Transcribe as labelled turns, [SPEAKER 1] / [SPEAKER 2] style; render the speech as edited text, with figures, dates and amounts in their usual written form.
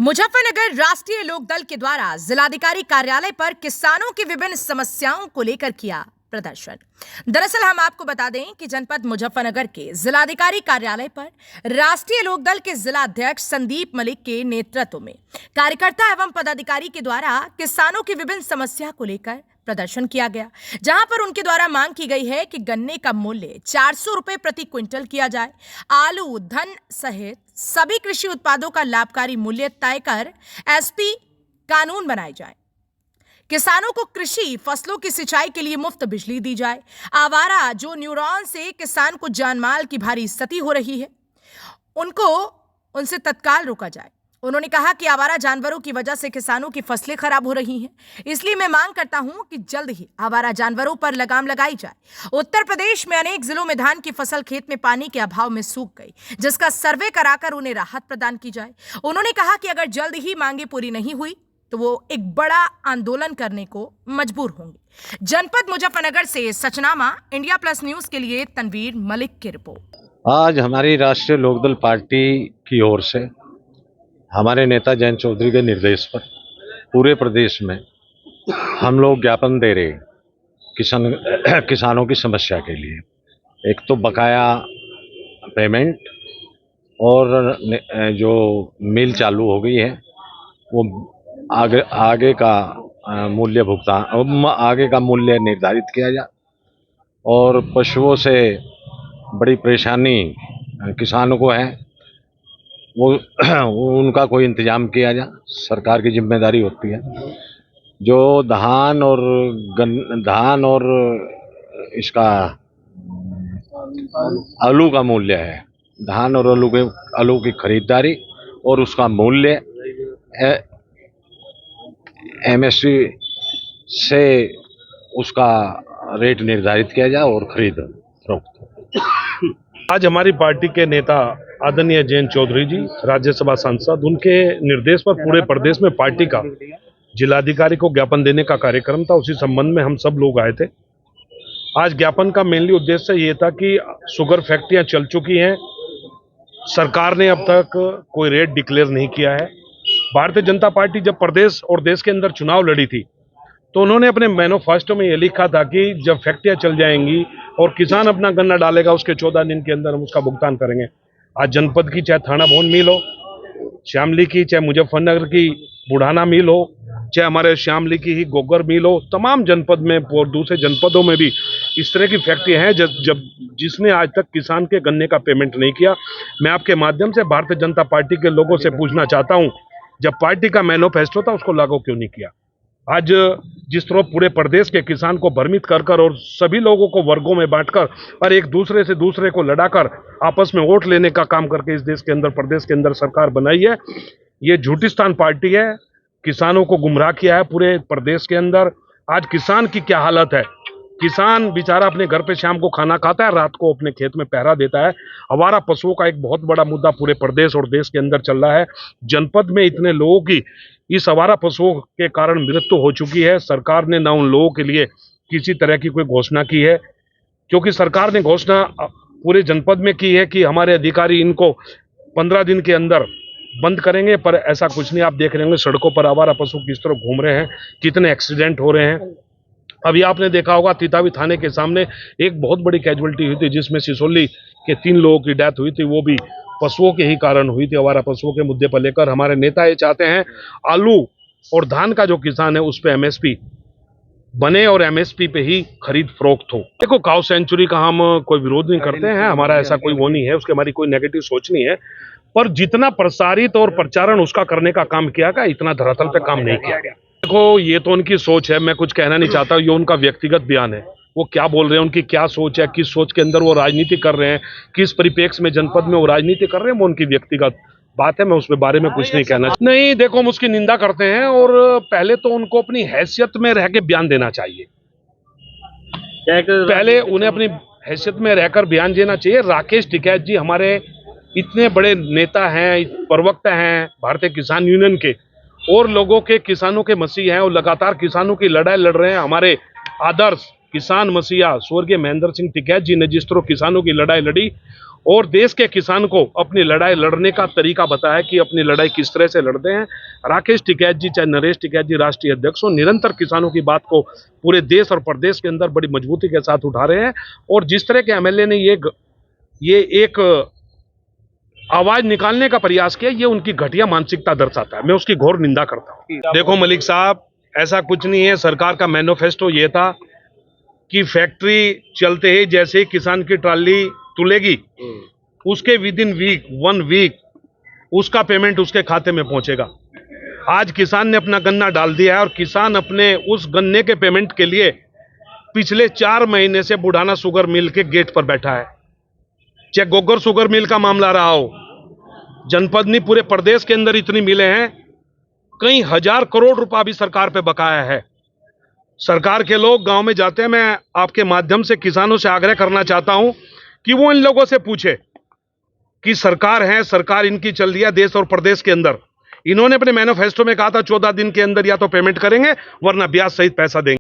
[SPEAKER 1] मुजफ्फरनगर राष्ट्रीय लोकदल के द्वारा जिलाधिकारी कार्यालय पर किसानों की विभिन्न समस्याओं को लेकर किया प्रदर्शन। दरअसल हम आपको बता दें कि जनपद मुजफ्फरनगर के जिलाधिकारी कार्यालय पर राष्ट्रीय लोकदल के जिला अध्यक्ष संदीप मलिक के नेतृत्व में कार्यकर्ता एवं पदाधिकारी के द्वारा किसानों की विभिन्न समस्या को लेकर प्रदर्शन किया गया, जहां पर उनके द्वारा मांग की गई है कि गन्ने का मूल्य 400 रुपए प्रति क्विंटल किया जाए, आलू, धन सहित सभी कृषि उत्पादों का लाभकारी मूल्य तय कर एसपी कानून बनाए जाए, किसानों को कृषि फसलों की सिंचाई के लिए मुफ्त बिजली दी जाए, आवारा जो न्यूरॉन से किसान को जानमाल की भारी क्षति हो रही है उनसे तत्काल रोका जाए। उन्होंने कहा कि आवारा जानवरों की वजह से किसानों की फसलें खराब हो रही हैं, इसलिए मैं मांग करता हूं कि जल्द ही आवारा जानवरों पर लगाम लगाई जाए। उत्तर प्रदेश में अनेक जिलों में धान की फसल खेत में पानी के अभाव में सूख गई, जिसका सर्वे कराकर उन्हें राहत प्रदान की जाए। उन्होंने कहा कि अगर जल्द ही मांगे पूरी नहीं हुई तो वो एक बड़ा आंदोलन करने को मजबूर होंगे। जनपद मुजफ्फरनगर से सचनामा इंडिया प्लस न्यूज के लिए तनवीर मलिक की रिपोर्ट।
[SPEAKER 2] आज हमारी राष्ट्रीय लोकदल पार्टी की ओर से हमारे नेता जयंत चौधरी के निर्देश पर पूरे प्रदेश में हम लोग ज्ञापन दे रहे किसानों की समस्या के लिए। एक तो बकाया पेमेंट और जो मिल चालू हो गई है वो आगे का मूल्य भुगतान, आगे का मूल्य निर्धारित किया जाए और पशुओं से बड़ी परेशानी किसानों को है वो उनका कोई इंतजाम किया जाए, सरकार की जिम्मेदारी होती है। जो धान और इसका आलू का मूल्य है, धान और आलू की खरीदारी और उसका मूल्य एमएसपी से उसका रेट निर्धारित किया जाए और खरीद फरोख्त।
[SPEAKER 3] आज हमारी पार्टी के नेता आदरणीय जयंत चौधरी जी, राज्यसभा सांसद, उनके निर्देश पर पूरे प्रदेश में पार्टी का जिलाधिकारी को ज्ञापन देने का कार्यक्रम था। उसी संबंध में हम सब लोग आए थे। आज ज्ञापन का मेनली उद्देश्य ये था कि शुगर फैक्ट्रियां चल चुकी हैं, सरकार ने अब तक कोई रेट डिक्लेयर नहीं किया है। भारतीय जनता पार्टी जब प्रदेश और देश के अंदर चुनाव लड़ी थी तो उन्होंने अपने मैनिफेस्टो में ये लिखा था कि जब फैक्ट्रियां चल जाएंगी और किसान अपना गन्ना डालेगा उसके 14 दिन के अंदर हम उसका भुगतान करेंगे। आज जनपद की चाहे थाना भवन मिल हो, श्यामली की, चाहे मुजफ्फरनगर की बुढ़ाना मिल हो, चाहे हमारे श्यामली की ही गोगर मिल हो, तमाम जनपद में और दूसरे जनपदों में भी इस तरह की फैक्ट्री हैं जिसने आज तक किसान के गन्ने का पेमेंट नहीं किया। मैं आपके माध्यम से भारतीय जनता पार्टी के लोगों से पूछना चाहता हूं, जब पार्टी का मैनिफेस्टो था उसको लागू क्यों नहीं किया? आज जिस तरह पूरे प्रदेश के किसान को भ्रमित कर और सभी लोगों को वर्गों में बांटकर और एक दूसरे से दूसरे को लड़ाकर आपस में वोट लेने का काम करके इस देश के अंदर, प्रदेश के अंदर सरकार बनाई है, ये झूठिस्तान पार्टी है। किसानों को गुमराह किया है पूरे प्रदेश के अंदर। आज किसान की क्या हालत है, किसान बेचारा अपने घर पे शाम को खाना खाता है, रात को अपने खेत में पहरा देता है। आवारा पशुओं का एक बहुत बड़ा मुद्दा पूरे प्रदेश और देश के अंदर चल रहा है। जनपद में इतने लोगों की इस आवारा पशुओं के कारण मृत्यु हो चुकी है। सरकार ने ना उन लोगों के लिए किसी तरह की कोई घोषणा की है, क्योंकि सरकार ने घोषणा पूरे जनपद में की है कि हमारे अधिकारी इनको 15 दिन के अंदर बंद करेंगे, पर ऐसा कुछ नहीं। आप देख रहे होंगे सड़कों पर आवारा पशु किस तरह घूम रहे हैं, कितने एक्सीडेंट हो रहे हैं। अभी आपने देखा होगा तितावी थाने के सामने एक बहुत बड़ी कैजुअलिटी हुई थी, जिसमें सिसोली के 3 लोगों की डेथ हुई थी, वो भी पशुओं के ही कारण हुई थी। आवारा पशुओं के मुद्दे पर लेकर हमारे नेता ये चाहते हैं आलू और धान का जो किसान है उस पर एमएसपी बने और एमएसपी पे ही खरीद फरोख्त हो। देखो, काउ सेंचुरी का हम कोई विरोध नहीं करते हैं, हमारा ऐसा कोई वो नहीं है, उसके हमारी कोई नेगेटिव सोच नहीं है, पर जितना प्रसारित और प्रचारण उसका करने का काम किया गया, इतना धरातल पे काम नहीं किया गया। देखो, ये तो उनकी सोच है, मैं कुछ कहना नहीं चाहता, ये उनका व्यक्तिगत बयान है। वो क्या बोल रहे हैं, उनकी क्या सोच है, किस सोच के अंदर वो राजनीति कर रहे हैं, किस परिप्रेक्ष्य में जनपद में वो राजनीति कर रहे हैं, वो उनकी व्यक्तिगत बात है। मैं उसके बारे में कुछ नहीं कहना नहीं। देखो, हम उसकी निंदा करते हैं और पहले तो उनको अपनी हैसियत में रह के बयान देना चाहिए। पहले उन्हें अपनी हैसियत में रहकर बयान देना चाहिए। राकेश टिकैत जी हमारे इतने बड़े नेता हैं, प्रवक्ता हैं भारतीय किसान यूनियन के, और लोगों के, किसानों के मसीह हैं और लगातार किसानों की लड़ाई लड़ रहे हैं। हमारे आदर्श किसान मसीहा स्वर्गीय महेंद्र सिंह टिकैत जी ने जिस तरह किसानों की लड़ाई लड़ी और देश के किसान को अपनी लड़ाई लड़ने का तरीका बताया कि अपनी लड़ाई किस तरह से लड़ते हैं। राकेश टिकैत जी चाहे नरेश टिकैत जी राष्ट्रीय अध्यक्ष हो, निरंतर किसानों की बात को पूरे देश और प्रदेश के अंदर बड़ी मजबूती के साथ उठा रहे हैं। और जिस तरह के एमएलए ने ये एक आवाज निकालने का प्रयास किया, ये उनकी घटिया मानसिकता दर्शाता है। मैं उसकी घोर निंदा करता हूँ। देखो मलिक साहब, ऐसा कुछ नहीं है। सरकार का मैनिफेस्टो ये था कि फैक्ट्री चलते ही जैसे ही किसान की ट्राली तुलेगी, उसके विद इन वीक 1 वीक उसका पेमेंट उसके खाते में पहुंचेगा। आज किसान ने अपना गन्ना डाल दिया है और किसान अपने उस गन्ने के पेमेंट के लिए पिछले 4 महीने से बुढ़ाना शुगर मिल के गेट पर बैठा है। चाहे गोगर शुगर मिल का मामला रहा हो, जनपद नहीं पूरे प्रदेश के अंदर इतनी मिलें हैं, कई हजार करोड़ रुपया भी सरकार पे बकाया है। सरकार के लोग गांव में जाते हैं। मैं आपके माध्यम से किसानों से आग्रह करना चाहता हूं कि वो इन लोगों से पूछे कि सरकार है, सरकार इनकी चल रही है देश और प्रदेश के अंदर। इन्होंने अपने मैनिफेस्टो में कहा था 14 दिन के अंदर या तो पेमेंट करेंगे वरना ब्याज सहित पैसा देंगे।